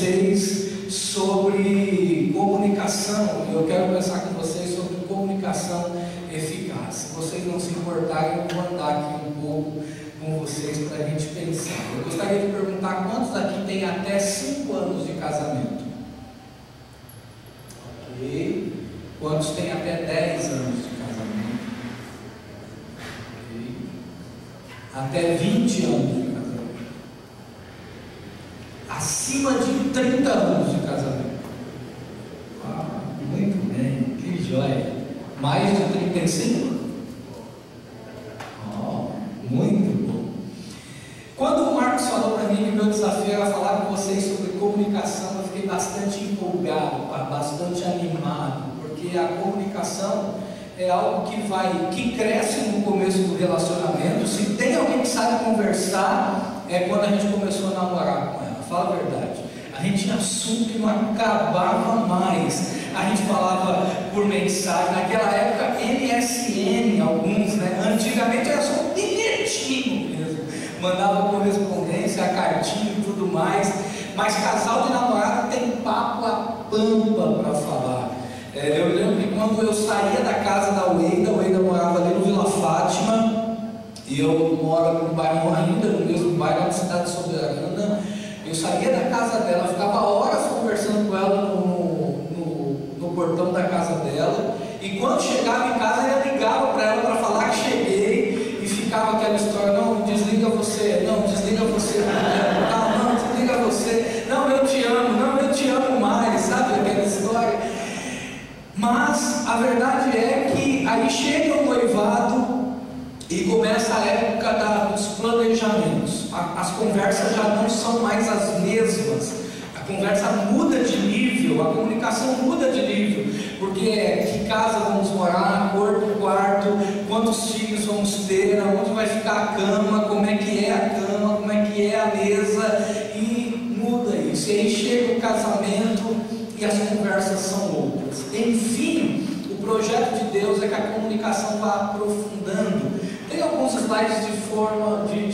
vocês sobre comunicação. Eu quero conversar com vocês sobre comunicação eficaz. Se vocês não se importarem, eu vou andar aqui um pouco com vocês para a gente pensar. Eu gostaria de perguntar quantos aqui têm até 5 anos de casamento? Ok. Quantos têm até 10 anos de casamento? Ok. Até 20 anos de casamento? Acima de 30 anos de casamento? Ah, muito bem, que joia! Mais de 35? Muito bom. Quando o Marcos falou para mim que meu desafio era falar com vocês sobre comunicação, eu fiquei bastante empolgado, bastante animado, porque a comunicação é algo que cresce no começo do relacionamento. Se tem alguém que sabe conversar, é quando a gente começou a namorar com ela. Fala a verdade. A gente tinha assunto que não acabava mais. A gente falava por mensagem, naquela época MSN, alguns, né? Antigamente era só um bilhetinho mesmo. Mandava correspondência, a cartinha e tudo mais. Mas casal de namorado tem papo a pampa para falar. Eu lembro que quando eu saía da casa da Ueda morava ali no Vila Fátima, e eu moro no bairro ainda, no mesmo bairro, na cidade soberana. Eu saía da casa dela, ficava horas conversando com ela no portão da casa dela, e quando chegava em casa eu ligava para ela para falar que cheguei, e ficava aquela história: não, desliga você, não, desliga você, não, desliga você, não, eu te amo, não, eu te amo mais, sabe aquela história? Mas a verdade é que aí chega o noivado e começa a época dos planejamentos. As conversas já não são mais as mesmas. A conversa muda de nível, a comunicação muda de nível, porque que casa vamos morar, cor do quarto, quantos filhos vamos ter, onde vai ficar a cama, como é que é a cama, como é que é a mesa, e muda isso. E aí chega o casamento e as conversas são outras. Enfim, o projeto de Deus é que a comunicação vá aprofundando. Tem alguns slides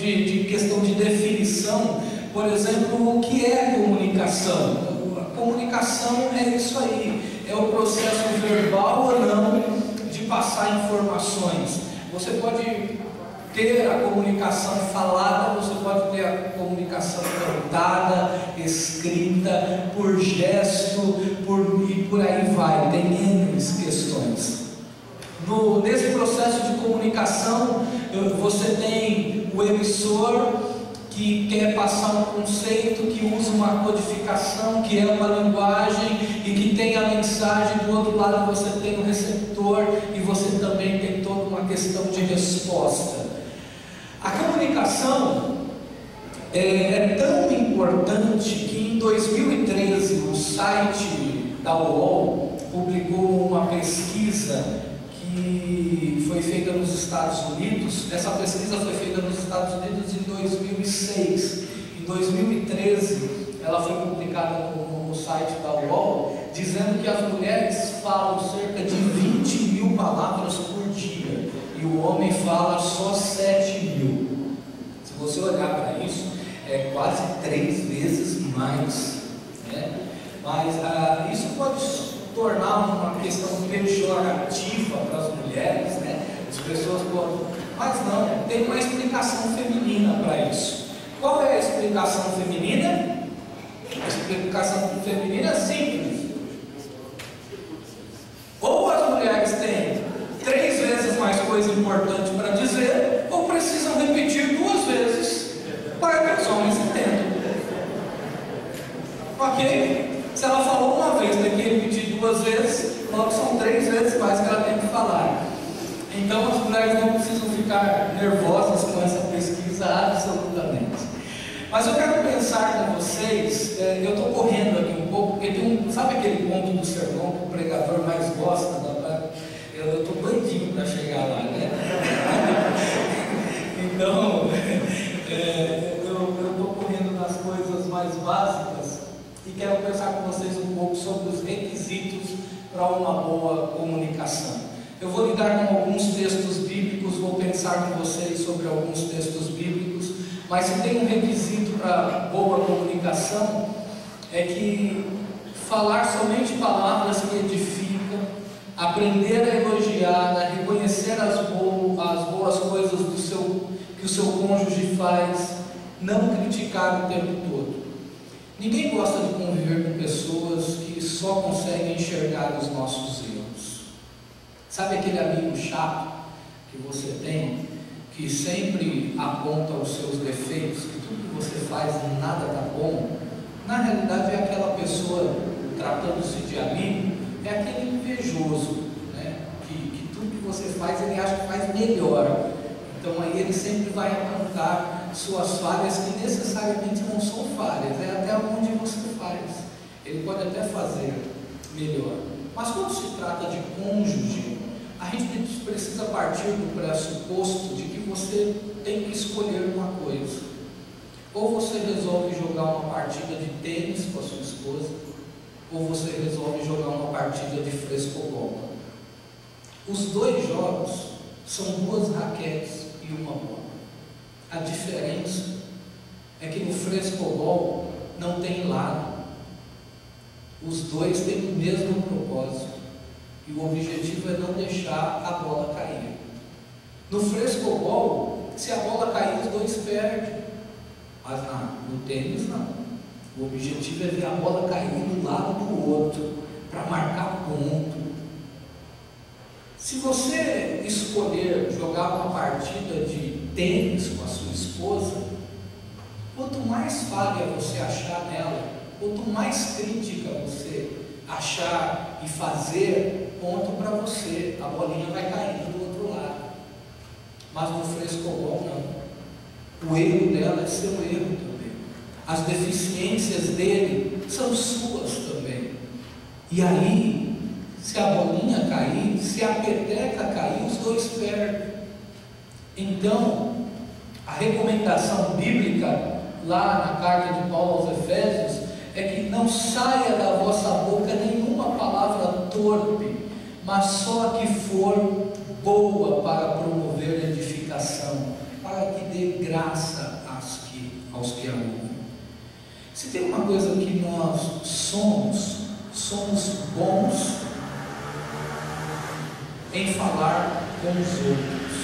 de questão de definição. Por exemplo, o que é comunicação? A comunicação é isso aí, é o processo verbal ou não de passar informações. Você pode ter a comunicação falada, você pode ter a comunicação cantada, escrita, por gesto, e por aí vai, tem N questões. Nesse processo de comunicação, você tem o emissor, que quer passar um conceito, que usa uma codificação, que é uma linguagem, e que tem a mensagem. Do outro lado você tem o receptor, e você também tem toda uma questão de resposta. A comunicação é tão importante que em 2013 o site da UOL publicou uma pesquisa que foi feita nos Estados Unidos. Essa pesquisa foi feita nos Estados Unidos em 2006. Em 2013, ela foi publicada no site da UOL, dizendo que as mulheres falam cerca de 20 mil palavras por dia, e o homem fala só 7 mil. Se você olhar para isso, é quase 3 vezes mais, né? Mas isso pode tornar uma questão pejorativa para as mulheres, né? As pessoas podem, mas não, tem uma explicação feminina para isso. Qual é a explicação feminina? A explicação feminina é simples. Ou as mulheres têm 3 vezes mais coisa importante para dizer, ou precisam repetir 2 vezes para que os homens entendam. Ok? Se ela falou uma vez, tem que repetir 2 vezes, logo são 3 vezes mais que ela tem que falar. Então as mulheres não precisam ficar nervosas com essa pesquisa, absolutamente. Mas eu quero pensar com vocês, eu estou correndo aqui um pouco, porque tem sabe aquele ponto do sermão que o pregador mais gosta? Eu estou doidinho para chegar lá, né? Então, eu estou correndo nas coisas mais básicas e quero pensar com vocês um pouco sobre os requisitos para uma boa comunicação. Eu vou lidar com alguns textos bíblicos, vou pensar com vocês sobre alguns textos bíblicos, mas se tem um requisito para boa comunicação, é que falar somente palavras que edificam, aprender a elogiar, a reconhecer as boas coisas que o seu cônjuge faz, não criticar o tempo todo. Ninguém gosta de conviver com pessoas que só conseguem enxergar os nossos erros. Sabe aquele amigo chato que você tem, que sempre aponta os seus defeitos, que tudo que você faz nada está bom? Na realidade é aquela pessoa, tratando-se de amigo, é aquele invejoso, né? que tudo que você faz ele acha que faz melhor. Então aí ele sempre vai apontar suas falhas, que necessariamente não são falhas, é até onde você faz. Ele pode até fazer melhor. Mas quando se trata de cônjuge, a gente precisa partir do pressuposto de que você tem que escolher uma coisa. Ou você resolve jogar uma partida de tênis com a sua esposa, ou você resolve jogar uma partida de frescobol. Os dois jogos são duas raquetes e uma bola. A diferença é que no frescobol não tem lado. Os dois têm o mesmo propósito. E o objetivo é não deixar a bola cair. No frescobol, se a bola cair, os dois perdem. Mas no tênis, não. O objetivo é ver a bola cair do lado do outro, para marcar ponto. Se você escolher jogar uma partida de tênis com a sua esposa, quanto mais falha você achar nela, quanto mais crítica você achar e fazer, ponto para você, a bolinha vai caindo do outro lado. Mas no frescobol não. O erro dela é seu erro também. As deficiências dele são suas também. E aí, se a bolinha cair, se a peteca cair, os dois perdem. Então, a recomendação bíblica lá na carta de Paulo aos Efésios é que não saia da vossa boca nenhuma palavra torpe, mas só a que for boa para promover edificação, para que dê graça aos que a ouvem. Se tem uma coisa que nós somos bons em falar com os outros.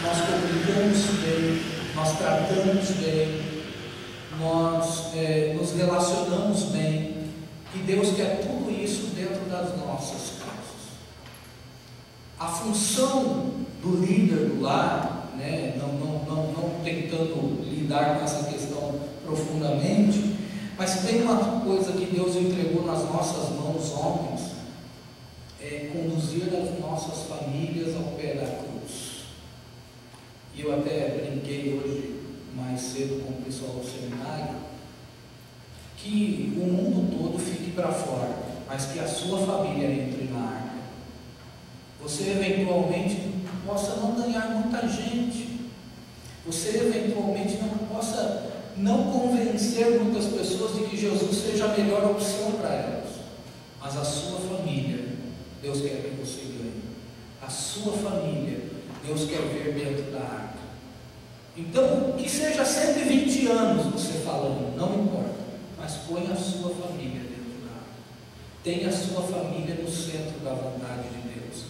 Nós comunicamos bem, nós tratamos bem, nós nos relacionamos bem, e Deus quer tudo isso dentro das nossas casas. A função do líder do lar, né, não tentando lidar com essa questão profundamente, mas tem uma coisa que Deus entregou nas nossas mãos, homens, é conduzir as nossas famílias ao pé da cruz. E eu até brinquei hoje mais cedo com o pessoal do seminário, que o mundo todo fique para fora, mas que a sua família entre na arca. Você eventualmente possa não ganhar muita gente, você eventualmente possa não convencer muitas pessoas de que Jesus seja a melhor opção para elas, mas a sua família, Deus quer que você ganhe. A sua família, Deus quer ver dentro da arca. Então, que seja 120 anos você falando, não importa, mas põe a sua família dentro da arca. Tenha a sua família no centro da vontade de Deus.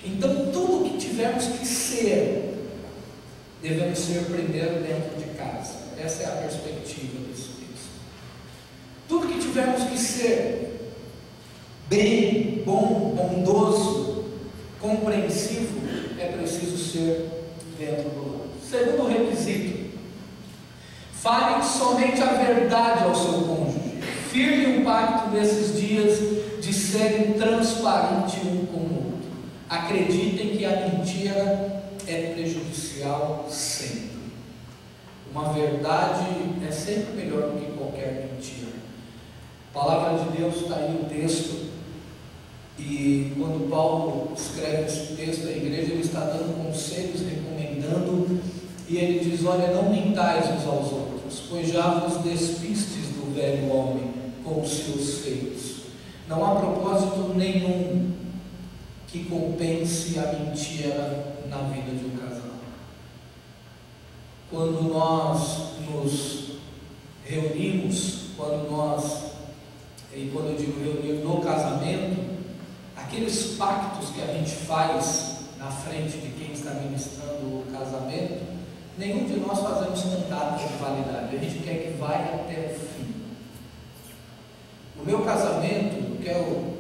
Então, tudo que tivermos que ser, devemos ser primeiro dentro de casa. Essa é a perspectiva desse texto. Tudo que tivermos que ser bem, bom, bondoso, compreensivo, é preciso ser dentro do lar. Segundo requisito: fale somente a verdade ao seu cônjuge. Firme um pacto nesses dias de serem transparentes um com o outro. Acreditem que a mentira é prejudicial sempre. Uma verdade é sempre melhor do que qualquer mentira. A palavra de Deus está aí no texto, e quando Paulo escreve esse texto à igreja, ele está dando conselhos, recomendando, e ele diz: olha, não mentais uns aos outros, pois já vos despistes do velho homem com os seus feitos. Não há propósito nenhum que compense a mentira na vida de um casal. Quando nós nos reunimos, quando eu digo reunir no casamento, aqueles pactos que a gente faz na frente de quem está ministrando o casamento, nenhum de nós fazemos com data de validade, a gente quer que vai até o fim. O meu casamento, eu quero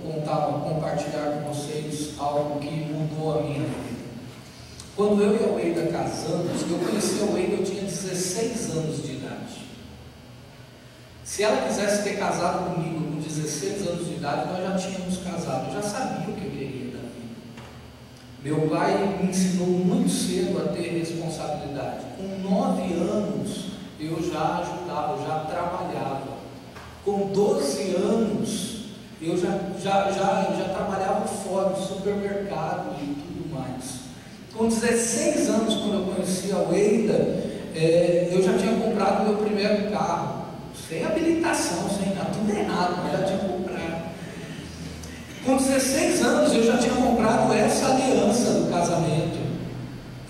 compartilhar com vocês algo que mudou a minha vida. Quando eu e a Weida casamos, eu conheci a Weida, eu tinha 16 anos de idade. Se ela quisesse ter casado comigo com 16 anos de idade, nós já tínhamos casado, eu já sabia o que eu queria da vida. Meu pai me ensinou muito cedo a ter responsabilidade. Com 9 anos eu já ajudava, eu já trabalhava. Com 12 anos eu já trabalhava fora, no supermercado e tudo mais. Com 16 anos, quando eu conheci a Weida, eu já tinha comprado meu primeiro carro. Sem habilitação, sem nada, tudo errado, mas já tinha comprado. Com 16 anos eu já tinha comprado essa aliança do casamento.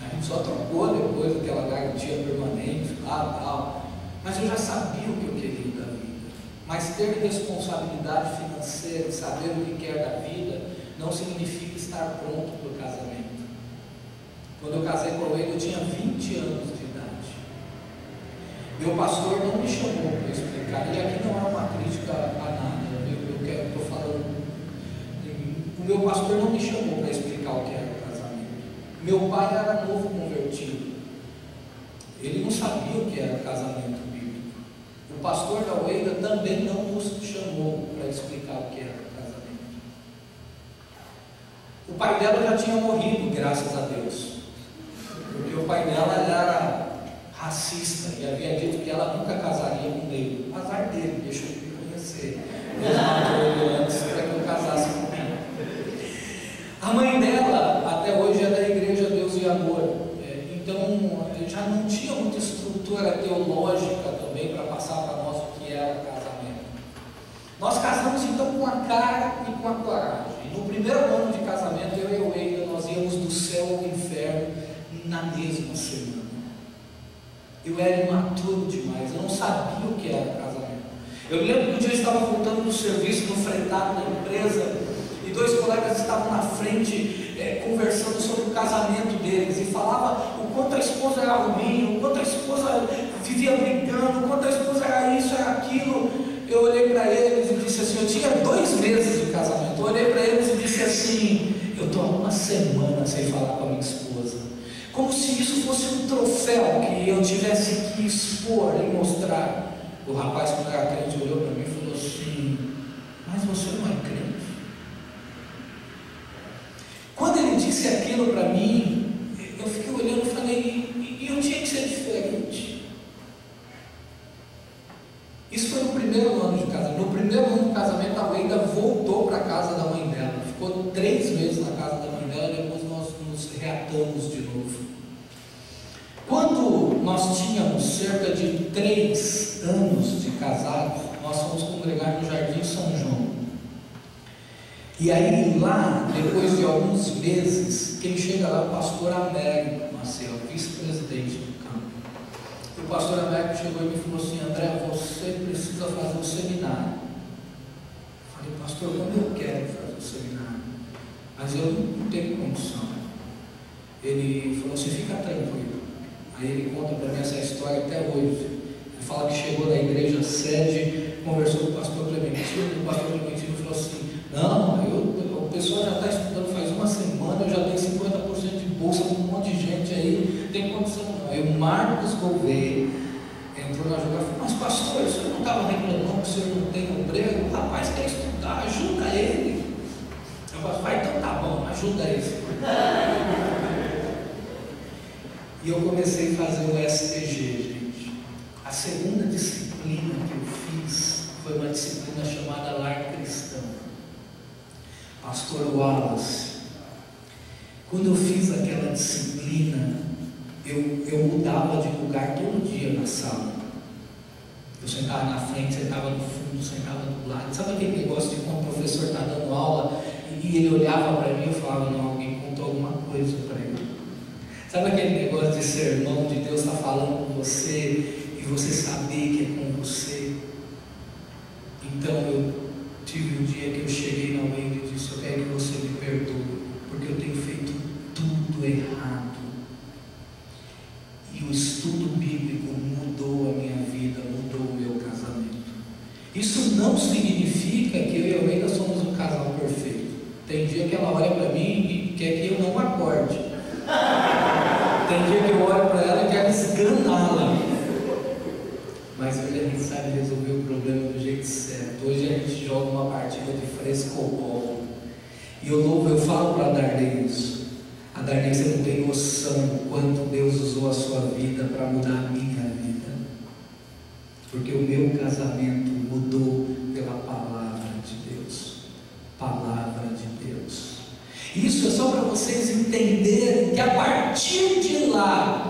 A gente só trocou depois aquela garantia permanente, tal. Mas eu já sabia o que eu queria da vida. Mas ter responsabilidade financeira, saber o que quer da vida, não significa estar pronto para o casamento. Quando eu casei com ele, eu tinha 20 anos de idade. Meu pastor não me chamou para explicar, e aqui não é uma crítica a nada, eu estou falando. O meu pastor não me chamou para explicar o que era o casamento. Meu pai era novo convertido, ele não sabia o que era o casamento bíblico. O pastor da Weida também não nos chamou para explicar o que era o casamento. O pai dela já tinha morrido, graças a Deus, porque o pai dela era racista e havia dito que ela nunca casaria com ele. Azar dele, deixou de me conhecer. Deus matou ele antes para que eu casasse com ele. A mãe dela, até hoje, é da igreja Deus e Amor. Então, já não tinha muita estrutura teológica também para passar para nós o que era o casamento. Nós casamos então com a cara e com a coragem. No primeiro ano de casamento, eu e a Weida, nós íamos do céu ao inferno na mesma semana. Eu era imaturo demais, eu não sabia o que era casamento. Eu lembro que um dia eu estava voltando do serviço, no fretado da empresa, e 2 colegas estavam na frente conversando sobre o casamento deles, e falava o quanto a esposa era ruim, o quanto a esposa vivia brigando, o quanto a esposa era isso, era aquilo. Eu olhei para eles e disse assim, eu tinha 2 meses de casamento, eu olhei para eles e disse assim, eu estou há 1 semana sem falar com a minha esposa. Como se isso fosse um troféu que eu tivesse que expor e mostrar. O rapaz, quando era crente, olhou para mim e falou assim, mas você não é crente? Quando ele disse aquilo para mim, eu fiquei olhando e falei, e eu tinha que ser diferente. Isso foi no primeiro ano de casamento. No primeiro ano de casamento, a Weida voltou para a casa da mãe dela. Ficou 3 meses na casa da mãe dela, depois nós nos reatamos de novo. Quando nós tínhamos cerca de 3 anos de casados, nós fomos congregar no Jardim São João. E aí lá, depois de alguns meses, quem chega lá é o pastor Américo Maciel, vice-presidente do campo. E o pastor Américo chegou e me falou assim, André, você precisa fazer um seminário. Eu falei, pastor, como eu quero fazer um seminário, mas eu não tenho condição. Ele falou assim, fica tranquilo. Aí ele conta para mim essa história até hoje. Ele fala que chegou na igreja sede, conversou com o pastor Clementino, o pastor Clementino falou assim, não, o pessoal já está estudando faz 1 semana, eu já tenho 50% de bolsa com um monte de gente aí, não tem condição não. Aí o Marcos Gouveia entrou na jogada e falou, mas pastor, o senhor não estava reclamando que o senhor não tem emprego? O rapaz quer estudar, ajuda ele. Eu falei, vai, então tá bom, ajuda ele. E eu comecei a fazer o STG, gente. A segunda disciplina que eu fiz foi uma disciplina chamada Lar Cristão. Pastor Wallace. Quando eu fiz aquela disciplina, eu mudava de lugar todo dia na sala. Eu sentava na frente, sentava no fundo, sentava do lado. Sabe aquele negócio de quando o professor está dando aula e ele olhava para mim e falava, não, alguém contou alguma coisa para ele. Sabe aquele negócio de sermão, de Deus está falando com você e você saber que é com você. Então eu tive um dia que eu cheguei na Wendy e disse: eu quero que você me perdoe, porque eu tenho feito tudo errado. E o estudo bíblico mudou a minha vida, mudou o meu casamento. Isso não significa que eu e a Wendy somos um casal perfeito. Tem dia que ela olha para mim e quer que eu não acorde. Tem dia que eu olho para ela e quero esganá-la. Mas hoje a gente sabe resolver o problema do jeito certo. Hoje a gente joga uma partida de frescobol. E eu falo para a Darlene isso. A Darlene, você não tem noção do quanto Deus usou a sua vida para mudar a minha vida. Porque o meu casamento mudou pela palavra de Deus. Palavra de Deus. Isso é só para vocês entenderem que a partir de lá,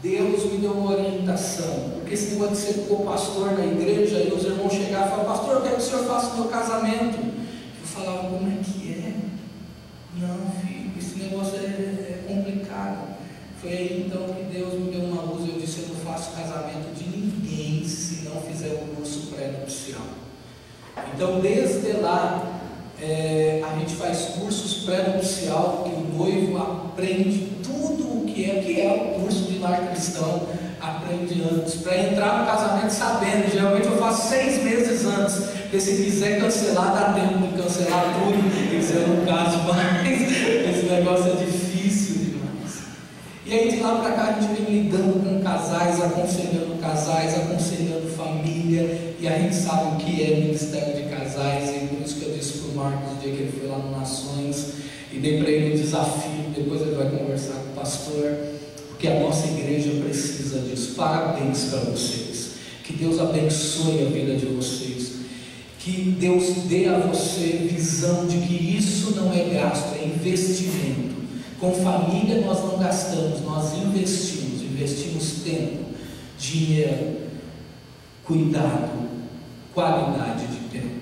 Deus me deu uma orientação. Porque esse negócio de ser co-pastor na igreja, e os irmãos chegavam e falavam: pastor, eu quero que o senhor faça o meu casamento. Eu falava: como é que é? Não, filho, esse negócio é complicado. Foi aí então que Deus me deu uma luz. Eu disse: eu não faço casamento de ninguém se não fizer o curso pré-nupcial. Então desde lá, a gente faz cursos pré-nupcial, que o noivo aprende tudo o que é o curso de lar cristão, aprende antes, para entrar no casamento sabendo. Geralmente eu faço 6 meses antes, porque se quiser cancelar, dá tempo de cancelar tudo, e dizer: eu não caso mais, esse negócio é difícil demais. E aí de lá para cá a gente vem lidando com casais, aconselhando família, e a gente sabe o que é ministério de casais, e por isso que eu disse para o Marcos, no dia que ele foi lá no Nações, e dei para ele um desafio. Depois ele vai conversar com o pastor, porque a nossa igreja precisa disso. Parabéns para vocês, que Deus abençoe a vida de vocês, que Deus dê a você visão de que isso não é gasto, é investimento. Com família nós não gastamos, nós investimos tempo, dinheiro, cuidado, qualidade de tempo.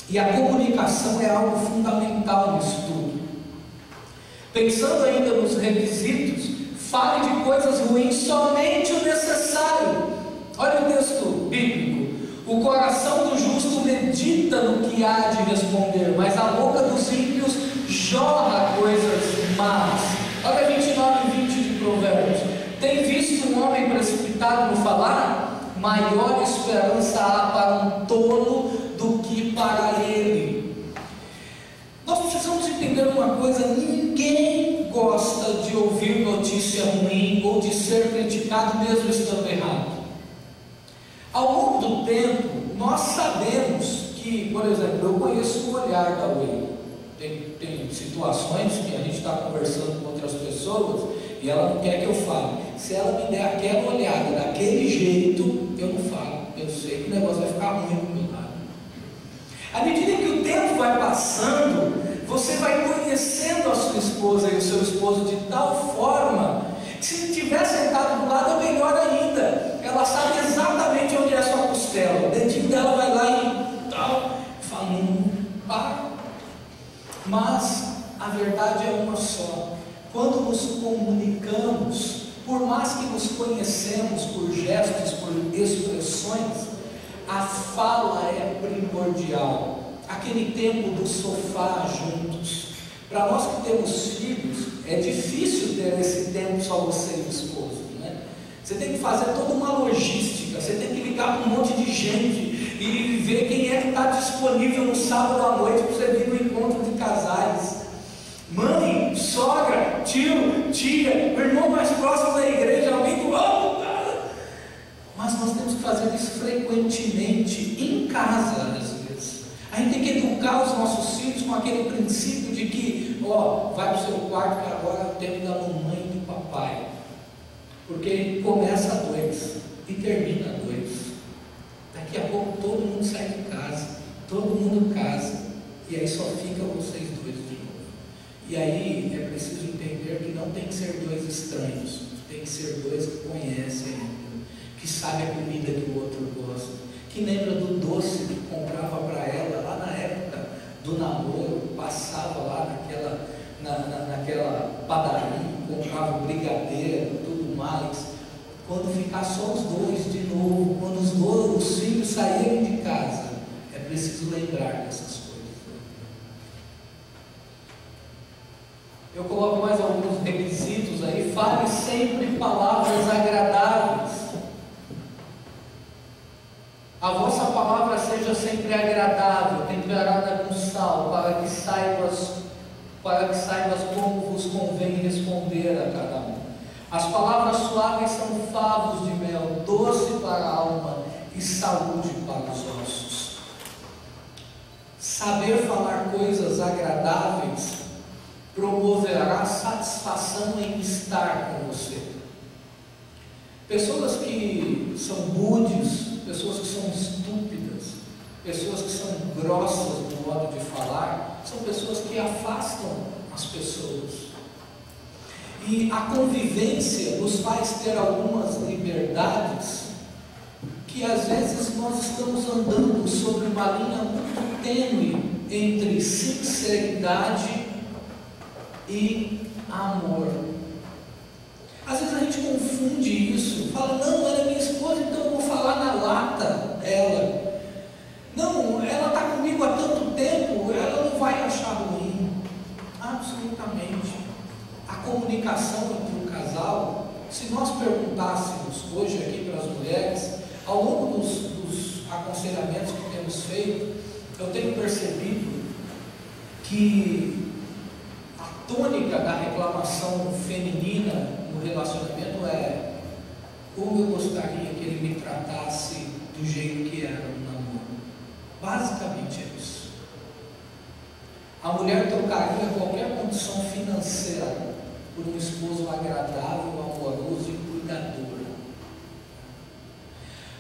E a comunicação é algo fundamental nisso tudo. Pensando ainda nos requisitos, fale de coisas ruins, somente o necessário. Olha o texto bíblico: o coração do justo medita no que há de responder, mas a boca dos ímpios jorra coisas más. Olha 29 e 20 de Provérbios: tem visto um homem precipitado no falar? Maior esperança há para um tolo do que para ele. Nós precisamos entender uma coisa: ninguém gosta de ouvir notícia ruim ou de ser criticado mesmo estando errado. Ao longo do tempo, nós sabemos que, por exemplo, eu conheço o olhar da Wei. Tem situações que a gente está conversando com outras pessoas e ela não quer que eu fale. Se ela me der aquela olhada daquele jeito, eu não falo. Eu sei que o negócio vai ficar ruim do meu lado. À medida que o tempo vai passando, você vai conhecendo a sua esposa e o seu esposo de tal forma que, se estiver sentado do lado, é melhor ainda. Ela sabe exatamente onde é a sua costela. O dedinho dela vai lá e tal, fala: não, para. Mas a verdade é uma só: quando nos comunicamos, por mais que nos conhecemos por gestos, por expressões, a fala é primordial. Aquele tempo do sofá juntos. Para nós que temos filhos, é difícil ter esse tempo só você e o esposo, né? Você tem que fazer toda uma logística, você tem que ligar para um monte de gente e ver quem é que está disponível no sábado à noite para você vir no encontro de casais. Mãe, sogra, tio, tia, o irmão mais próximo da igreja, alguém do lado. Mas nós temos que fazer isso frequentemente, em casa, às vezes. A gente tem que educar os nossos filhos com aquele princípio de que, vai para o seu quarto, que agora é o tempo da mamãe e do papai. Porque começa a 2 e termina a 2. Daqui a pouco todo mundo sai de casa, todo mundo casa, e aí só fica vocês dois de novo. E aí é preciso entender que não tem que ser 2 estranhos, tem que ser 2 que conhecem ainda, que sabem a comida que o outro gosta, que lembra do doce que comprava para ela lá na época do namoro, passava lá naquela padaria, comprava brigadeiro, tudo mais. quando ficar só os dois de novo, quando os filhos saírem de casa, é preciso lembrar dessas coisas. Eu coloco mais alguns requisitos aí. Fale sempre palavras agradáveis. A vossa palavra seja sempre agradável, temperada com sal, para que saibas como vos convém responder a cada um. As palavras suaves são favos de mel, doce para a alma e saúde para os ossos. Saber falar coisas agradáveis promoverá satisfação em estar com você. Pessoas que são rudes, pessoas que são estúpidas, pessoas que são grossas no modo de falar, são pessoas que afastam as pessoas. E a convivência nos faz ter algumas liberdades que às vezes nós estamos andando sobre uma linha muito tênue entre sinceridade e amor. Às vezes a gente confunde isso, fala, não, ela é minha esposa, então eu vou falar na lata ela. Não, ela está comigo há tanto tempo, ela não vai achar ruim. Absolutamente. A comunicação entre o casal, se nós perguntássemos hoje aqui para as mulheres, ao longo dos aconselhamentos que temos feito, eu tenho percebido que a tônica da reclamação feminina no relacionamento é: como eu gostaria que ele me tratasse do jeito que era no namoro. Basicamente é isso. A mulher trocaria qualquer condição financeira por um esposo agradável, amoroso e cuidador.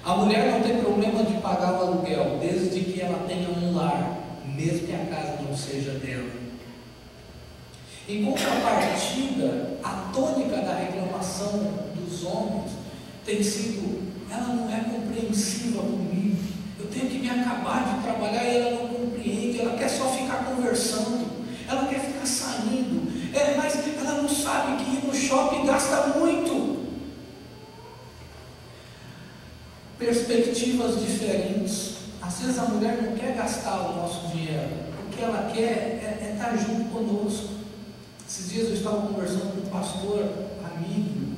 A mulher não tem problema de pagar o aluguel, desde que ela tenha um lar, mesmo que a casa não seja dela. Em contrapartida, a tônica da reclamação dos homens tem sido: ela não é compreensiva comigo, eu tenho que me acabar de trabalhar e ela não compreende, ela quer só ficar conversando, ela quer ficar saindo, mas ela não sabe que ir no shopping gasta muito. Perspectivas diferentes. Às vezes a mulher não quer gastar o nosso dinheiro, o que ela quer é estar junto conosco. Esses dias eu estava conversando com um pastor amigo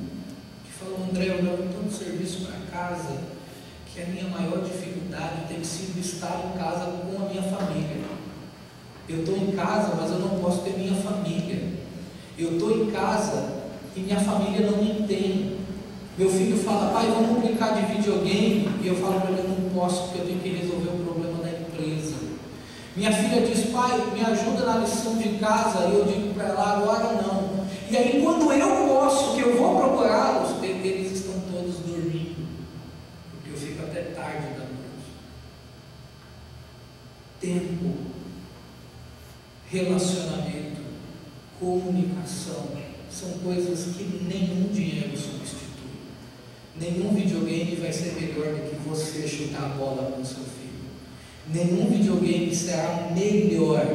que falou: André, eu levo tanto serviço para casa que a minha maior dificuldade tem sido estar em casa com a minha família. Eu estou em casa, mas eu não posso ter minha família. Eu estou em casa e minha família não me entende. Meu filho fala: pai, vamos brincar de videogame, e eu falo para ele: eu não posso, porque eu tenho que resolver o problema da empresa. Minha filha diz: pai, me ajuda na lição de casa, e eu digo para ela: agora não. E aí, quando eu posso, que eu vou procurá-los, eles estão todos dormindo, porque eu fico até tarde da noite. Tempo, relacionamento, comunicação são coisas que nenhum dinheiro substitui. Nenhum videogame vai ser melhor do que você chutar a bola com o seu filho. Nenhum videogame será melhor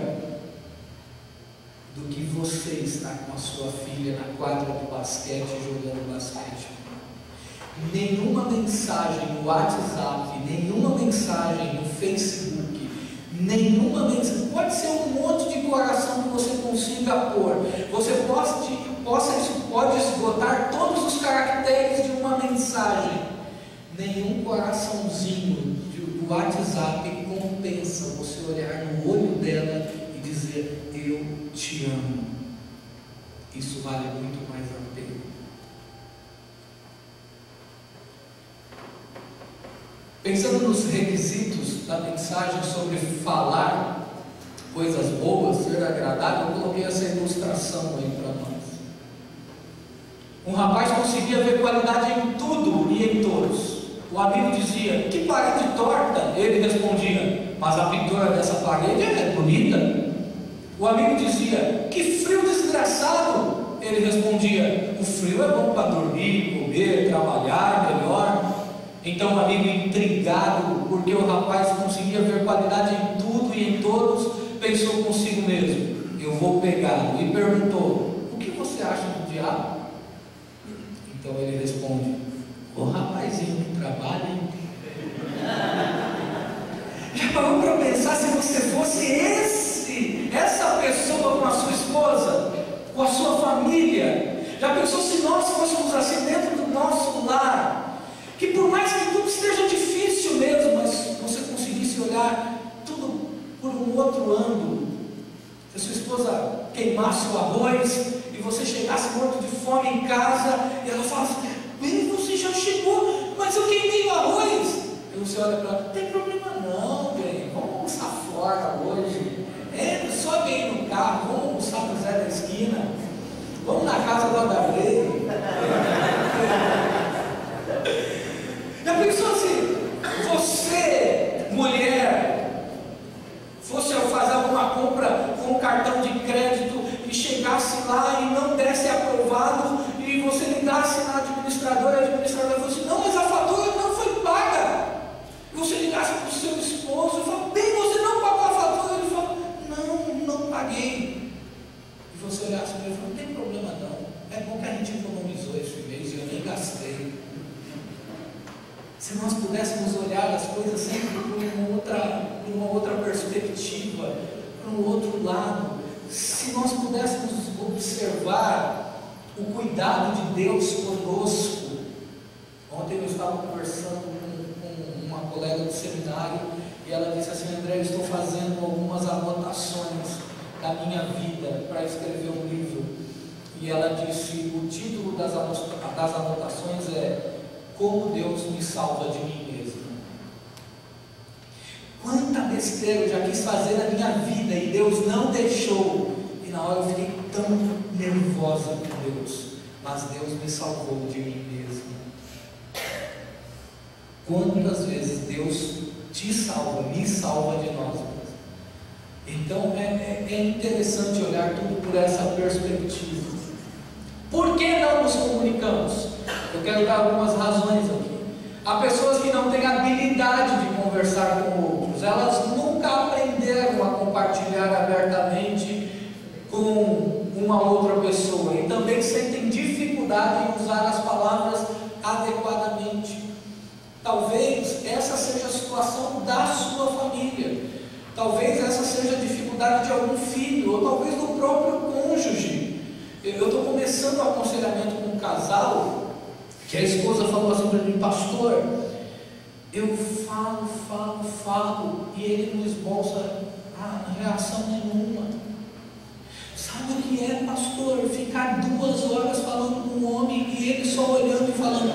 do que você estar com a sua filha na quadra de basquete jogando basquete. Nenhuma mensagem no WhatsApp, nenhuma mensagem no Facebook, nenhuma mensagem, pode ser um monte de coração que você consiga pôr, você pode esgotar todos os caracteres de uma mensagem. Nenhum coraçãozinho do WhatsApp compensa você olhar no olho dela e dizer: eu te amo. Isso vale muito mais a pena. Pensando nos requisitos da mensagem sobre falar coisas boas, ser agradável, eu coloquei essa ilustração aí para nós. Um rapaz conseguia ver qualidade em tudo e em todos. O amigo dizia: que parede torta? Ele respondia: mas a pintura dessa parede é bonita. O amigo dizia: que frio desgraçado? Ele respondia: o frio é bom para dormir, comer, trabalhar melhor. Então o amigo, intrigado porque o rapaz conseguia ver qualidade em tudo e em todos, pensou consigo mesmo: eu vou pegá-lo. E perguntou: o que você acha do diabo? Então ele responde: Ô rapazinho que trabalha, hein? Já parou para pensar se você fosse essa pessoa com a sua esposa, com a sua família? Já pensou se nós fôssemos assim dentro do nosso lar? Que por mais que tudo esteja difícil mesmo, mas você conseguisse olhar tudo por um outro ângulo. Se a sua esposa queimasse o arroz e você chegasse morto de fome em casa e ela falasse: bem, você já chegou, mas eu queimei o arroz. E você olha para ela: não tem problema não, bem, vamos almoçar fora hoje. Sobe aí no carro, vamos almoçar no Zé da esquina, vamos na casa do Adagrei. Já pensou assim, você, mulher, fosse fazer alguma compra com cartão de crédito e chegasse lá e não desse aprovado e você ligasse na administradora e a administradora fosse: não, mas a fatura não foi paga. E você ligasse para o seu esposo e falasse: bem, você não pagou a fatura. Ele falou: não paguei. E você olhasse para ele e falou: não tem problema não, é bom que a gente economizou esse mês e eu nem gastei. Se nós pudéssemos olhar as coisas sempre por uma outra perspectiva, por um outro lado, se nós pudéssemos observar o cuidado de Deus conosco. Ontem eu estava conversando com uma colega do seminário e ela disse assim: André, eu estou fazendo algumas anotações da minha vida para escrever um livro. E ela disse: o título das anotações é Como Deus me salva de mim mesmo. Quanta besteira eu já quis fazer na minha vida e Deus não deixou. E na hora eu fiquei tão nervosa com Deus, mas Deus me salvou de mim mesmo. Quantas vezes Deus te salva, me salva de nós mesmos? Então é interessante olhar tudo por essa perspectiva. Por que não nos comunicamos? Eu quero dar algumas razões aqui. Há pessoas que não têm habilidade de conversar com outros, elas nunca aprenderam a compartilhar abertamente com uma outra pessoa e também sentem dificuldade em usar as palavras adequadamente. Talvez essa seja a situação da sua família, talvez essa seja a dificuldade de algum filho, ou talvez do próprio cônjuge. Eu estou começando o aconselhamento com um casal, que a esposa falou assim para mim: pastor, eu falo, e ele não esboça reação nenhuma. Sabe o que é, pastor? Ficar 2 horas falando com um homem e ele só olhando e falando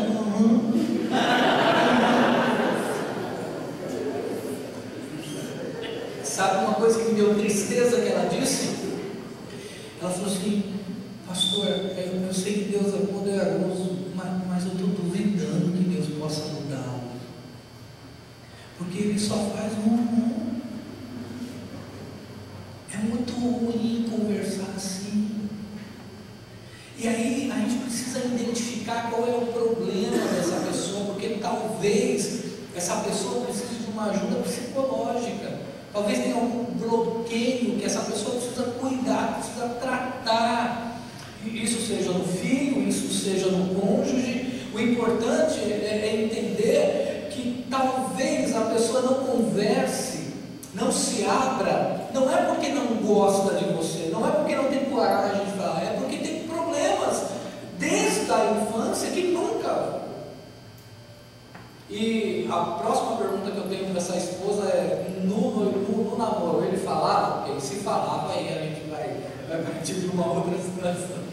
Sabe uma coisa que me deu tristeza que ela disse? Ela falou assim: pastor, eu sei que Deus é poderoso, mas eu estou duvidando que Deus possa mudá-lo, porque Ele só faz É muito ruim conversar assim. E aí a gente precisa identificar qual é o problema dessa pessoa, porque talvez essa pessoa precise de uma ajuda psicológica, talvez tenha algum bloqueio que essa pessoa precisa cuidar, precisa tratar. Isso seja no filho, isso seja no cônjuge. O importante é entender que talvez a pessoa não converse, não se abra, não é porque não gosta de você, não é porque não tem coragem de falar, é porque tem problemas desde a infância que nunca. E a próxima pergunta que eu tenho para essa esposa é: no namoro ele falava? Porque se falava, aí a gente vai partir para uma outra situação.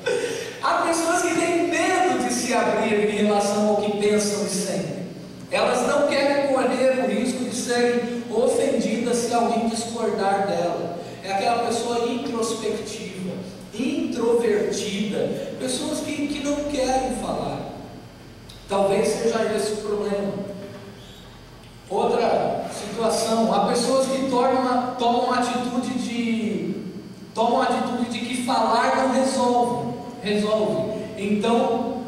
Há pessoas que têm medo de se abrir em relação ao que pensam e sentem. Elas não querem correr o risco de serem ofendidas se alguém discordar dela. É aquela pessoa introspectiva, introvertida, pessoas que não querem falar. Talvez seja esse o problema. Outra situação: há pessoas que tomam a atitude de que falar não resolve. Então,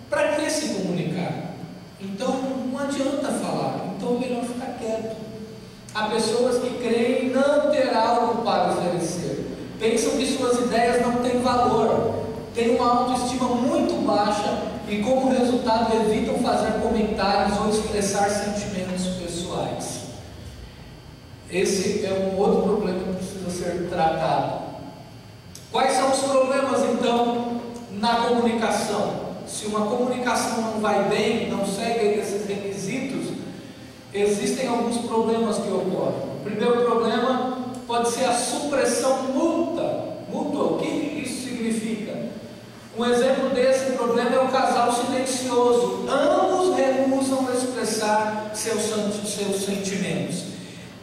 para que se comunicar? Então não adianta falar, então é melhor ficar quieto. Há pessoas que creem não ter algo para oferecer, pensam que suas ideias não têm valor, têm uma autoestima muito baixa e, como resultado, evitam fazer comentários ou expressar sentimentos pessoais. Esse é um outro problema que precisa ser tratado. Quais são os problemas, então, na comunicação? Se uma comunicação não vai bem, não segue esses requisitos, existem alguns problemas que ocorrem. O primeiro problema pode ser a supressão mútua. O que isso significa? Um exemplo desse problema é o casal silencioso. Ambos recusam expressar seus sentimentos.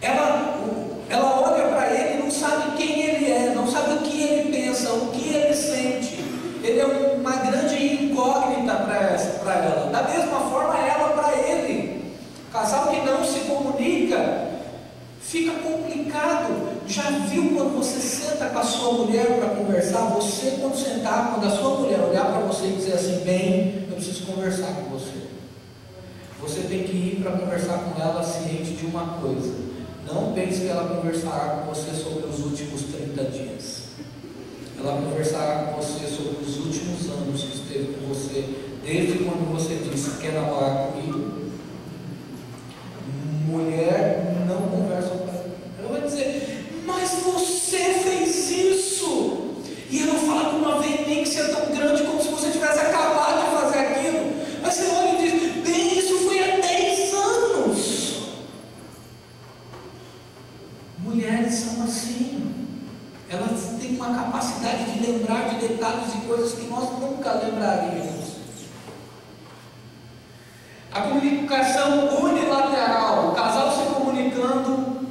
Ela olha para ele e não sabe quem ele é, não sabe o que ele pensa, o que ele sente. Ele é uma grande incógnita para ela. Da mesma forma, ela para ele. Casal que não se comunica, fica complicado. Já viu quando você senta com a sua mulher para conversar? Você, quando sentar, quando a sua mulher olhar para você e dizer assim: bem, eu preciso conversar com você. Você tem que ir para conversar com ela ciente de uma coisa: não pense que ela conversará com você sobre os últimos 30 dias. Ela conversará com você sobre os últimos anos que esteve com você, desde quando você disse: quer namorar comigo? Mulher não conversa com ela. Ela vai dizer: mas você fez isso. E ela fala com uma veemência tão grande, como se você tivesse acabado de fazer aquilo. Mas você olha e diz: bem, isso foi há 10 anos. Mulheres são assim. Elas têm uma capacidade de lembrar de detalhes e coisas que nós nunca lembraríamos. A comunicação unilateral, o casal se comunicando,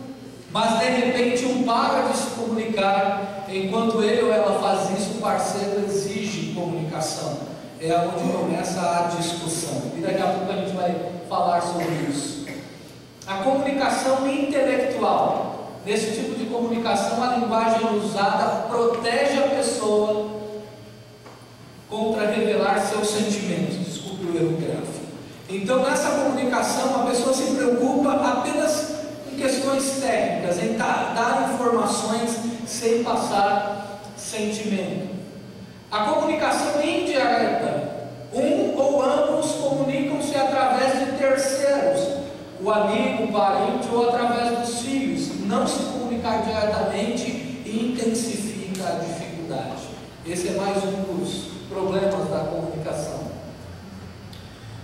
mas de repente um para de se comunicar. Enquanto ele ou ela faz isso, o parceiro exige comunicação. É onde começa a discussão. E daqui a pouco a gente vai falar sobre isso. A comunicação intelectual. Nesse tipo de comunicação, a linguagem usada protege a pessoa contra revelar seus sentimentos. Desculpe o erro gráfico. Então, nessa comunicação, a pessoa se preocupa apenas com questões técnicas, em dar informações sem passar sentimento. A comunicação indireta, um ou ambos comunicam-se através de terceiros, o amigo, o parente ou através dos filhos. Não se comunicar diretamente intensifica a dificuldade. Esse é mais um dos problemas da comunicação.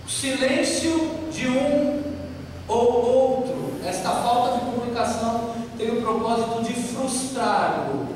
O silêncio de um ou outro, esta falta de comunicação tem o propósito de frustrá-lo.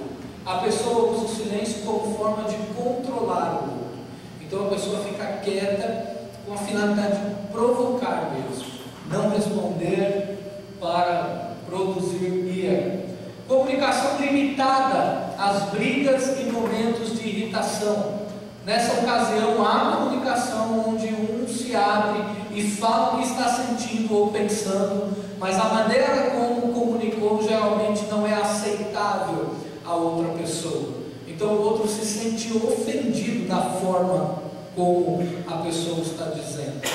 A pessoa usa o silêncio como forma de controlar o outro. Então a pessoa fica quieta com a finalidade de provocar mesmo, não responder para produzir ira. Comunicação limitada às brigas e momentos de irritação. Nessa ocasião há comunicação onde um se abre e fala o que está sentindo ou pensando, mas a maneira como comunicou geralmente não é aceitável a outra pessoa. Então o outro se sente ofendido da forma como a pessoa está dizendo.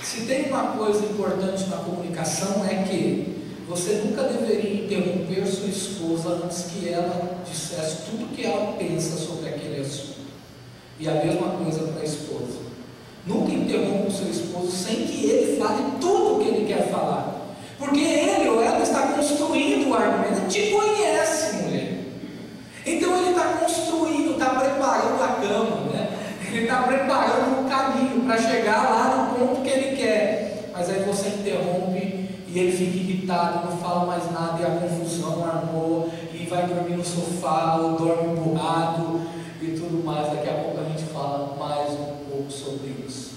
Se tem uma coisa importante na comunicação é que você nunca deveria interromper sua esposa antes que ela dissesse tudo o que ela pensa sobre aquele assunto. E a mesma coisa para a esposa. Nunca interrompa o seu esposo sem que ele fale tudo o que ele quer falar. Porque ele ou ela está construindo o argumento. Ele te conhece, mulher. Então ele está construindo, está preparando a cama, né? Ele está preparando o caminho para chegar lá no ponto que ele quer. Mas aí você interrompe e ele fica irritado, não fala mais nada, e a confusão armou, e vai dormir no sofá, ou dorme emburrado e tudo mais. Daqui a pouco a gente fala mais um pouco sobre isso.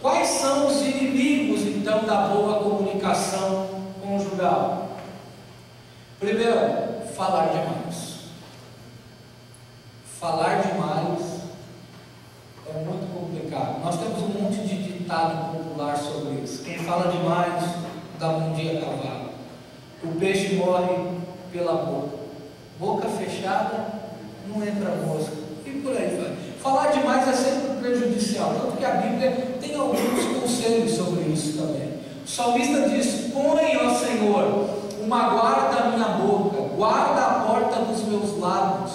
Quais são os inimigos então da boa comunicação conjugal? Primeiro, falar demais. Falar demais é muito complicado. Nós temos um monte de ditado popular sobre isso. Quem fala demais dá bom dia a cavalo. O peixe morre pela boca. Boca fechada, não entra mosca. E por aí vai. Falar demais é sempre prejudicial. Tanto que a Bíblia tem alguns conselhos sobre isso também. O salmista diz: põe, ó Senhor, uma guarda à minha boca, guarda a porta dos meus lábios.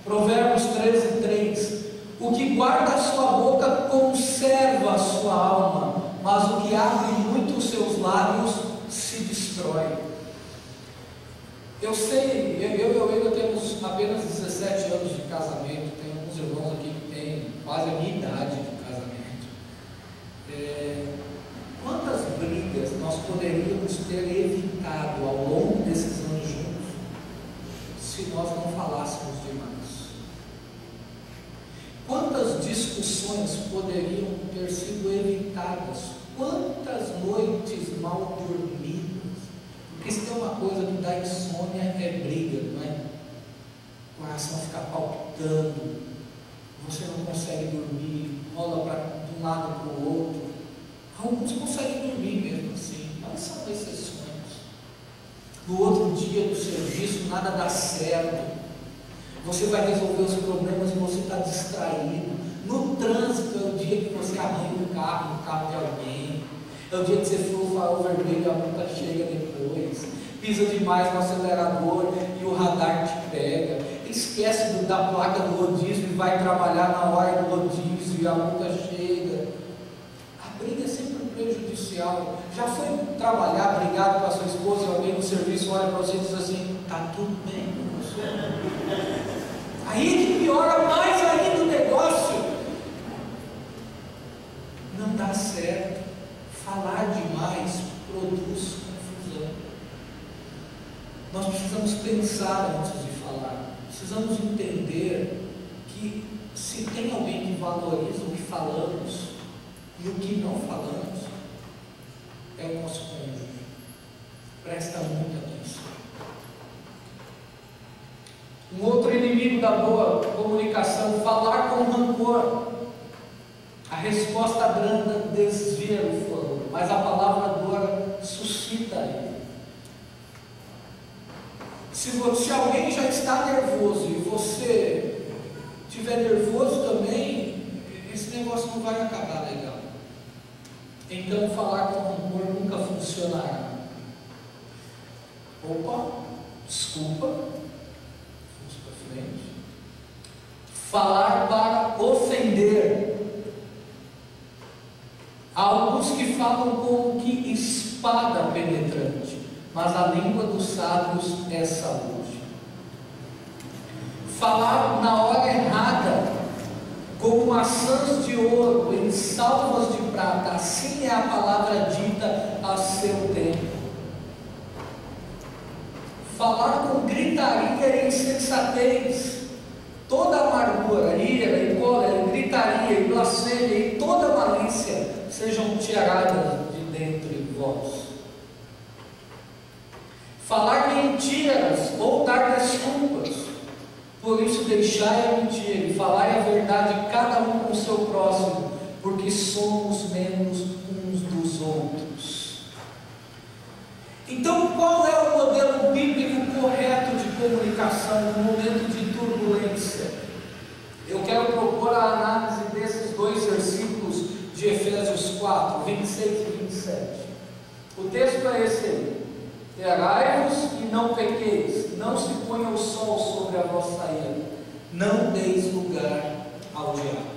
Provérbios 13:3. O que guarda a sua boca conserva alma, mas o que abre muito os seus lábios se destrói. Eu sei, eu e a Helena temos apenas 17 anos de casamento, tenho alguns irmãos aqui que têm quase a minha idade de casamento. Quantas brigas nós poderíamos ter evitado ao longo desses anos juntos, se nós não falássemos demais? Quantas discussões poderiam ter sido evitadas? Quantas noites mal dormidas? Porque se tem uma coisa que dá insônia é briga, não é? O coração fica palpitando, você não consegue dormir, rola de um lado para o outro. Alguns conseguem dormir mesmo assim, mas são exceções. No outro dia do serviço nada dá certo. Você vai resolver os problemas e você está distraído. No trânsito é o dia que você arranha o carro, no carro de alguém. É o dia que você for o farol vermelho e a multa chega depois. Pisa demais no acelerador e o radar te pega. Esquece da placa do rodízio e vai trabalhar na hora do rodízio e a multa chega. A briga é sempre prejudicial. Já foi trabalhar brigado com a sua esposa e alguém no serviço olha para você e diz assim: está tudo bem com você? Aí que piora mais ainda o negócio. Não dá certo. Falar demais produz confusão. Nós precisamos pensar antes de falar. Precisamos entender que se tem alguém que valoriza o que falamos e o que não falamos, é o nosso cônjuge. Presta muita atenção. Um outro inimigo da boa comunicação: falar com rancor. A resposta branda desvia o furor, mas a palavra dura suscita ele. Se alguém já está nervoso e você estiver nervoso também, esse negócio não vai acabar legal. Então falar com rancor nunca funcionará. Opa, desculpa. Vamos para frente. Falar para ofender. Há alguns que falam como que espada penetrante, mas a língua dos sábios é saúde. Falar na hora errada, como maçãs de ouro em salvas de prata, assim é a palavra dita a seu tempo. Falar com gritaria e insensatez, toda amargura, ira e cólera, gritaria e blasfêmia e toda malícia sejam tiradas de dentro de vós. Falar mentiras ou dar desculpas, por isso deixai a mentira e falai a verdade cada um com o seu próximo, porque somos menos uns dos outros. Então, qual é o modelo bíblico correto de comunicação no momento de turbulência? Eu quero propor a análise desses dois versículos de Efésios 4, 26 e 27. O texto é esse aí: Irai-vos e não pequeis, não se ponha o sol sobre a vossa ira, não deis lugar ao diabo.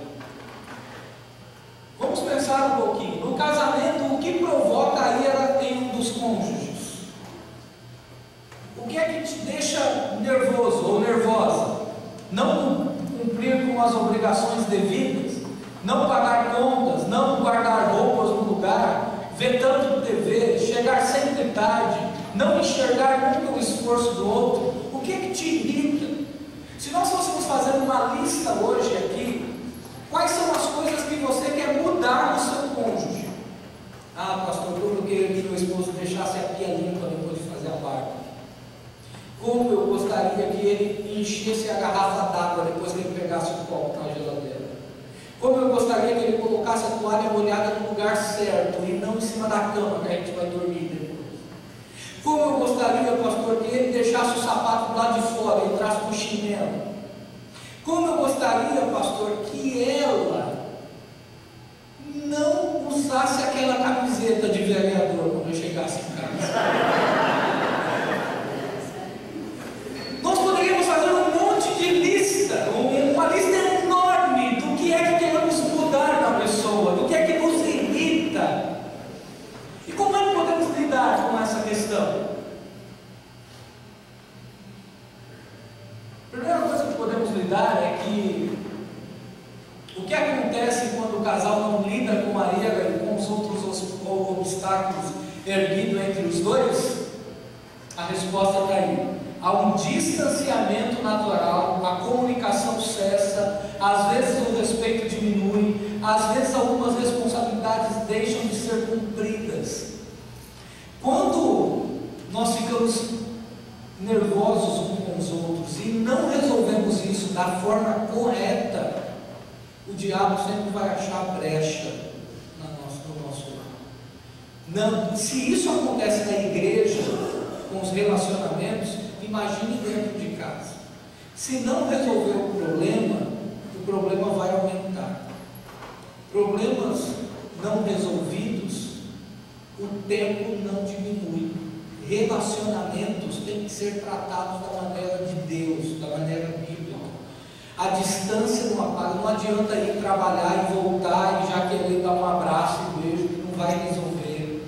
Vamos pensar um pouquinho. No casamento, o que provoca a ira em um dos cônjuges? O que é que te deixa nervoso ou nervosa? Não cumprir com as obrigações devidas, não pagar contas, não guardar roupas no lugar, ver tanto TV, chegar sempre tarde, não enxergar nunca o esforço do outro. O que é que te irrita? Se nós fôssemos fazer uma lista hoje aqui, quais são as coisas que você quer mudar no seu cônjuge? Ah, pastor, como eu queria que meu esposo deixasse a pia limpa depois de fazer a barba. Como eu gostaria que ele enchesse a garrafa d'água depois que ele pegasse o copo na geladeira. Como eu gostaria que ele colocasse a toalha molhada no lugar certo e não em cima da cama que a gente vai dormir depois. Como eu gostaria, pastor, que ele deixasse o sapato lá de fora e entrasse com o chinelo. Como eu gostaria, pastor, que ela não usasse aquela camiseta de vereador quando eu chegasse em casa. Nós poderíamos fazer um monte de lista, uma lista enorme do que é que queremos mudar na pessoa, do que é que nos irrita. obstáculos erguido entre os dois? A resposta está aí. Há um distanciamento natural, a comunicação cessa, às vezes o respeito diminui, às vezes algumas responsabilidades deixam de ser cumpridas. Quando nós ficamos nervosos uns com os outros e não resolvemos isso da forma correta, o diabo sempre vai achar brecha no nosso lar. Se isso acontece na igreja, com os relacionamentos, imagine dentro de casa. Se não resolver o problema vai aumentar. Problemas não resolvidos, o tempo não diminui. Relacionamentos têm que ser tratados da maneira de Deus, da maneira bíblica. A distância não apaga, não adianta ir trabalhar e voltar e já querer dar um abraço e beijo, que não vai resolver.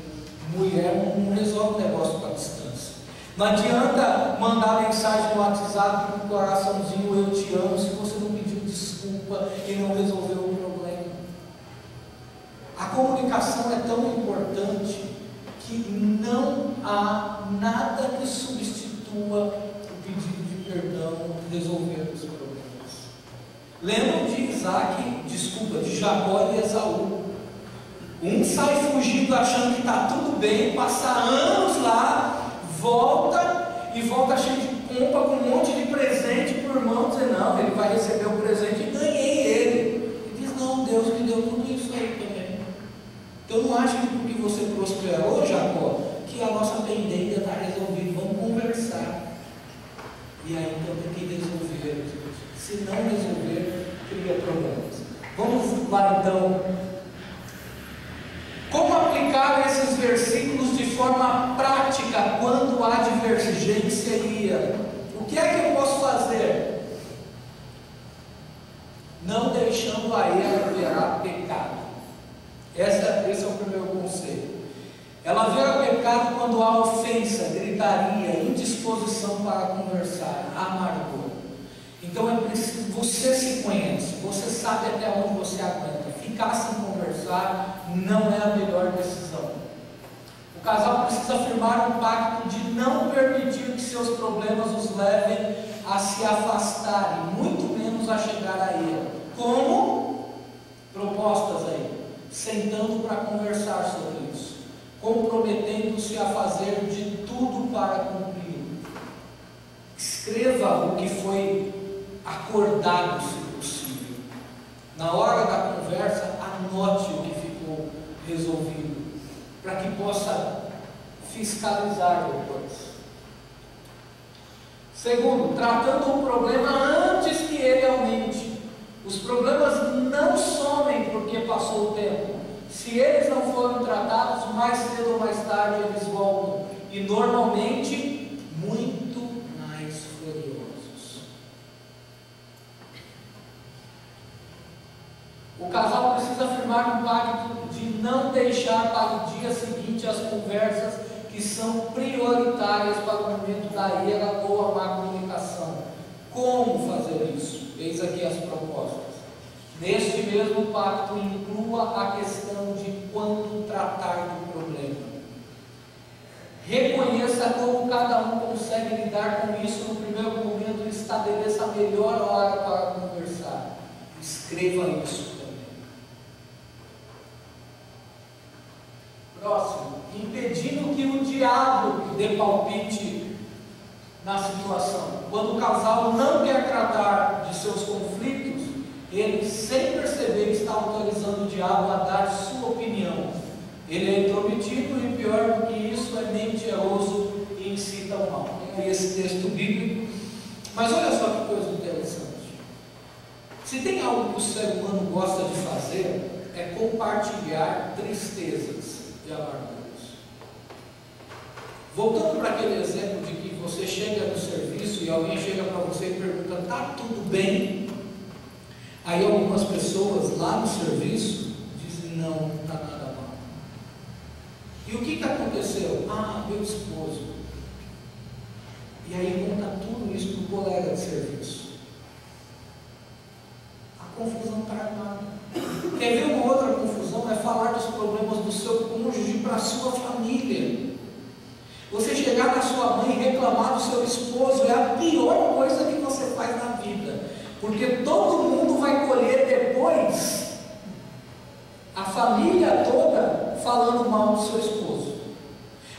Mulher não resolve o negócio com a distância. Não adianta mandar mensagem no WhatsApp com um coraçãozinho, eu te amo, se você não pediu desculpa e não resolveu o problema. A comunicação é tão importante que não há nada que substitua o pedido de perdão, resolver os problemas. Lembram de Jacó e Esaú. Um sai fugindo achando que está tudo bem, passa anos lá, volta cheio de pompa, com um monte de presente para o irmão, dizer, não, ele vai receber o presente e ganhei ele. Ele diz, não, Deus me deu tudo isso aí também. Então não acha que porque você prosperou, Jacó, que a nossa pendência está resolvida, vamos conversar. E aí então tem que resolver. Se não resolver, cria problemas. Vamos lá então. Como aplicar esses versículos de forma prática quando há divergência e ira? O que é que eu posso fazer? Não deixando a ira virar pecado. Esse é o primeiro conselho. Ela vira pecado quando há ofensa, gritaria, indisposição para conversar, amargor. Então é preciso, você se conhece, você sabe até onde você aguenta. Ficar sem conversar não é a melhor decisão. O casal precisa firmar um pacto de não permitir que seus problemas os levem a se afastar e muito menos a chegar a ira. Como? Propostas aí. Sentando para conversar sobre isso. Comprometendo-se a fazer de tudo para cumprir. Escreva o que foi acordado, se possível. Na hora da conversa, anote o que ficou resolvido, para que possa fiscalizar depois. Segundo, tratando o problema antes que ele aumente. Os problemas não somem porque passou o tempo. Se eles não foram tratados, mais cedo ou mais tarde eles voltam. E normalmente, muito mais furiosos. O casal precisa firmar um pacto de não deixar para o dia seguinte as conversas que são prioritárias para o momento da ira ou a má comunicação. Como fazer isso? Eis aqui as propostas. Neste mesmo pacto, inclua a questão de quando tratar do problema. Reconheça como cada um consegue lidar com isso no primeiro momento e estabeleça a melhor hora para conversar. Escreva isso também. Próximo, impedindo que o diabo dê palpite na situação. Quando o casal não quer tratar de seus conflitos, ele, sem perceber, está autorizando o diabo a dar sua opinião. Ele é intrometido e, pior do que isso, é mentiroso e incita ao mal. Tem esse texto bíblico. Mas olha só que coisa interessante. Se tem algo que o ser humano gosta de fazer, é compartilhar tristezas e amarguras. Voltando para aquele exemplo de que você chega no serviço e alguém chega para você e pergunta, está tudo bem? Aí algumas pessoas lá no serviço dizem, não, não está nada mal. E o que aconteceu? Ah, meu esposo. E aí conta tudo isso para o colega de serviço. A confusão está armada. Quer ver uma outra confusão? É falar dos problemas do seu cônjuge para a sua família. Você chegar na sua mãe e reclamar do seu esposo é a pior coisa que você faz na vida, porque todo mundo vai colher depois a família toda falando mal do seu esposo.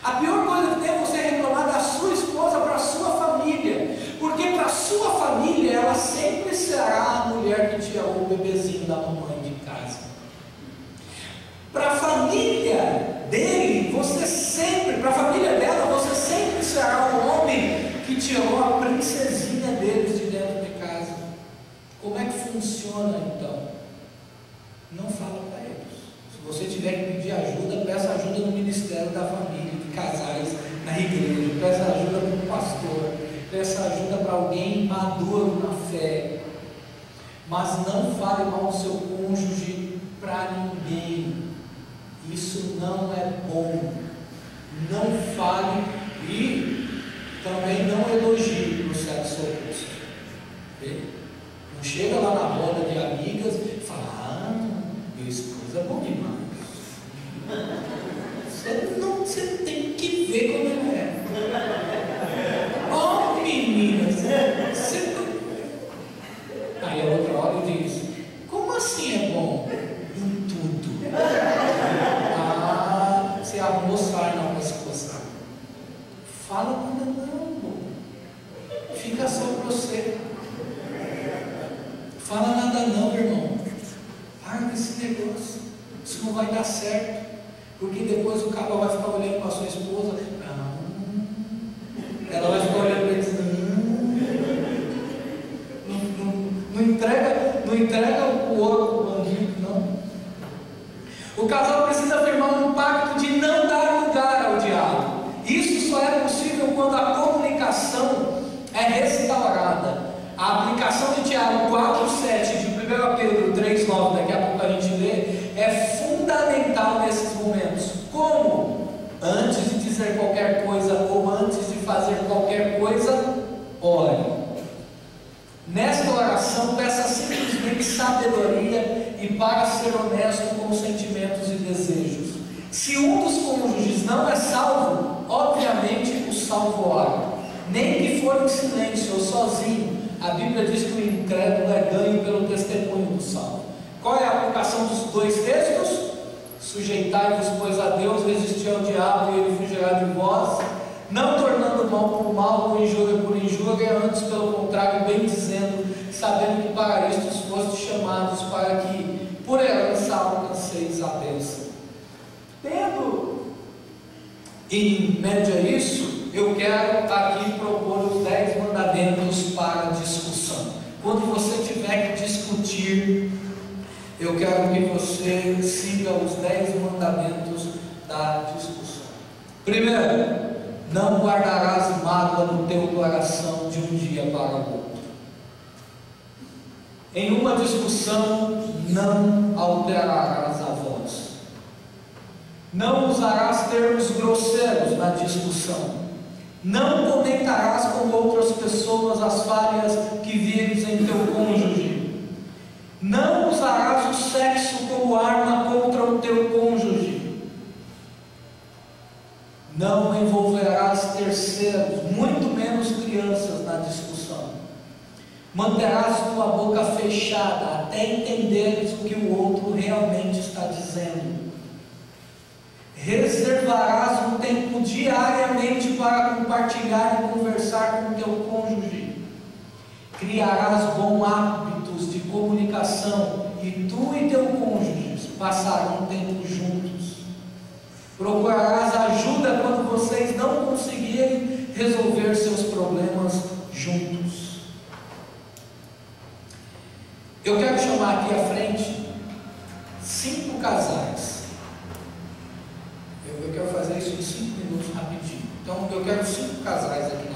A pior coisa que tem é você reclamar da sua esposa para a sua família, porque para a sua família ela sempre será a mulher que tirou o bebezinho da mamãe de casa. Para a família dele, você sempre, para a família dela, você sempre será o homem que tirou a princesinha deles de dentro de casa. Como é que funciona então? Não fala para eles. Se você tiver que pedir ajuda, peça ajuda no Ministério da Família, de casais, na igreja, peça ajuda para um pastor, peça ajuda para alguém maduro na fé, mas não fale mal do seu cônjuge para ninguém. Isso não é bom. Não fale e também não elogie o sexo oposto. Não chega lá na roda de amigas e fala: meu esposo é bom demais. Você tem que ver como ele é. Oh, meninas, aí a outra hora diz: como assim é bom? Em tudo. Você arrumou sarna para se coçar. Fala nada não, fica só para você. Fala nada não, irmão. Larga esse negócio. Isso não vai dar certo. Porque depois o cara vai ficar olhando para a sua esposa. Ela vai ficar olhando para ele dizendo: não entrega o ouro para o bandido, não. O casal precisa firmar um pacto de não dar lugar ao diabo. Isso só é possível quando a comunicação é restaurada. A aplicação de Tiago 4,7 de 1 Pedro 3,9, daqui a pouco a gente lê, é fundamental nesses momentos. Como? Antes de dizer qualquer coisa ou antes de fazer qualquer coisa, ore. Nesta oração, peça simplesmente sabedoria e para ser honesto com os sentimentos e desejos. Se um dos cônjuges não é salvo, obviamente o salvo ora. Nem que for em silêncio ou sozinho, a Bíblia diz que o incrédulo é ganho pelo testemunho do salvo. Qual é a aplicação dos dois textos? Sujeitai-vos, pois, a Deus, resisti ao diabo e ele fugirá de vós, não tornando mal por mal, ou injúria por injúria, antes pelo contrário, bem dizendo, sabendo que para isto fostes chamados, para que por herança alcanceis a bênção. Tendo em média isso, eu quero aqui propor os 10 mandamentos para discussão. Quando você tiver que discutir, eu quero que você siga os 10 mandamentos da discussão. Primeiro, não guardarás mágoa no teu coração de um dia para o outro. Em uma discussão, não alterarás a voz. Não usarás termos grosseiros na discussão. Não comentarás com outras pessoas as falhas que vires em teu cônjuge. Não usarás o sexo como arma contra o teu cônjuge. Não envolverás terceiros, muito menos crianças, na discussão. Manterás tua boca fechada até entenderes o que o outro realmente está dizendo. Reservarás um tempo diariamente para compartilhar e conversar com teu cônjuge. Criarás bons hábitos de comunicação e tu e teu cônjuge passarão tempo juntos. Procurarás ajuda quando vocês não conseguirem resolver seus problemas juntos. Eu quero chamar aqui à frente 5 casais. Eu quero fazer isso em 5 minutos rapidinho. Então eu quero 5 casais aqui